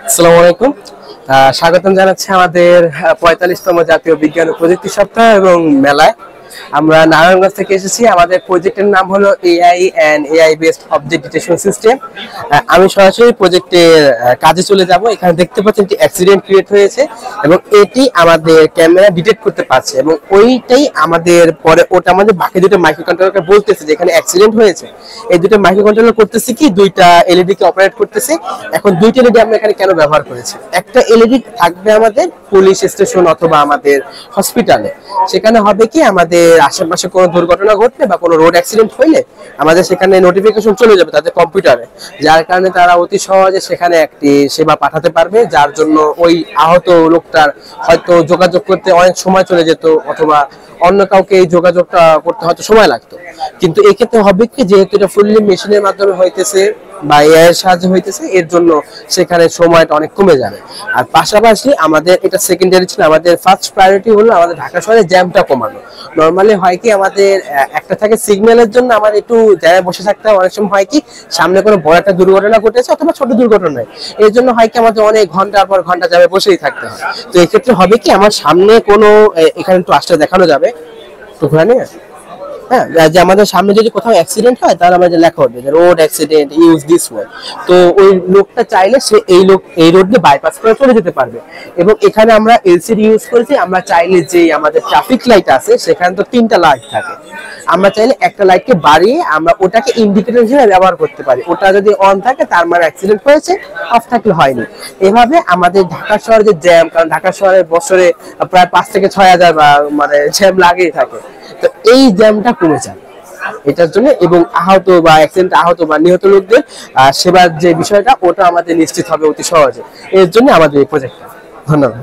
আসসালামু আলাইকুম। স্বাগতম জানাচ্ছি আমাদের ৪৫তম জাতীয় বিজ্ঞান ও প্রযুক্তি সপ্তাহ এবং মেলায়। আমরা নারায়ণগঞ্জ থেকে এসেছি। আমাদের প্রজেক্টের নাম হলো AI and AI based object detection system. আমি সরাসরি প্রজেক্টের কাজে চলে যাব। এখানে দেখতে পাচ্ছেন একটি অ্যাক্সিডেন্ট ক্রিয়েট হয়েছে এবং এটি আমাদের ক্যামেরা ডিটেক্ট করতে পারছে এবং ওইটাই আমাদের পরে ওটা আমাদের বাকি দুটো মাইক্রো কন্ট্রোলারকে বলতেছে যে এখানে অ্যাক্সিডেন্ট হয়েছে। এই দুটো মাইক্রো কন্ট্রোলার করতেছে কি, দুইটা এলইডি কে অপারেট করতেছে। এখন দুইটা এলইডি আমরা এখানে কেন ব্যবহার করেছি? একটা এলইডি থাকবে আমাদের পুলিশ স্টেশন অথবা আমাদের হসপিটালে। সেখানে হবে কি, আমাদের আশেপাশে কোনো দুর্ঘটনা ঘটলে বা কোনো রোড অ্যাক্সিডেন্ট হইলে আমাদের সেখানে নোটিফিকেশন চলে যাবে তাদের কম্পিউটারে, যার কারণে তারা অতি সহজে সেখানে একটি সেবা পাঠাতে পারবে, যার জন্য ওই আহত লোকটার হয়তো যোগাযোগ করতে অনেক সময় চলে যেত অথবা অন্য কাউকে এই যোগাযোগটা করতে হয়তো সময় লাগতো। কিন্তু এক্ষেত্রে হবে কি, যেহেতু এটা ফুললি মেশিনের মাধ্যমে হইতেছে বা এআই এর সাহায্যে হইতেছে, এর জন্য সেখানে সময়টা অনেক কমে যাবে। আর পাশাপাশি আমাদের এটা সেকেন্ডারি ছিল, আমাদের ফার্স্ট প্রায়োরিটি হলো আমাদের ঢাকা শহরে জ্যামটা কমানো। নরমালি হয় কি, আমাদের একটা থাকে সিগন্যালের জন্য আমার একটু জ্যামে বসে থাকতে হয়। অনেক সময় হয় কি, সামনে কোনো বড় একটা দুর্ঘটনা ঘটেছে অথবা ছোট দুর্ঘটনা, এর জন্য হয় কি আমাদের অনেক ঘন্টার পর ঘন্টা জ্যামে বসেই থাকতে হয়। তো এক্ষেত্রে হবে কি, আমার সামনে কোনো এখানে একটু আসলে দেখানো যাবে একটুখানি। হ্যাঁ, যে আমাদের সামনে যদি কোথাও অ্যাক্সিডেন্ট হয় তাহলে আমাদের লেখা হবে যে road accident use this way. তো ওই লোকটা চাইলে সে এই রোড দিয়ে বাইপাস করে চলে যেতে পারবে। এবং এখানে আমরা এলসিডি ইউজ করেছি। আমরা চাইলে যে আমাদের ট্রাফিক লাইট আছে সেখানে তো 3টা লাইট থাকে, আমরা চাইলে একটা লাইটকে বাড়িয়ে আমরা ওটাকে ইন্ডিকেটর হিসেবে ব্যবহার করতে পারি। ওটা যদি অন থাকে তার মানে অ্যাক্সিডেন্ট হয়েছে, অফ থাকলে হয়নি। এভাবে আমাদের ঢাকা শহরে যে জ্যাম, কারণ ঢাকা শহরে বছরে প্রায় 5 থেকে 6 হাজার মানে জ্যাম লাগেই থাকে, তো এই জ্যামটা কমে যায় এটার জন্য। এবং আহত বা অ্যাক্সিডেন্ট আহত বা নিহত লোকদের সেবার যে বিষয়টা ওটা আমাদের নিশ্চিত হবে অতি সহজে। এর জন্য আমাদের এই প্রজেক্টটা। ধন্যবাদ।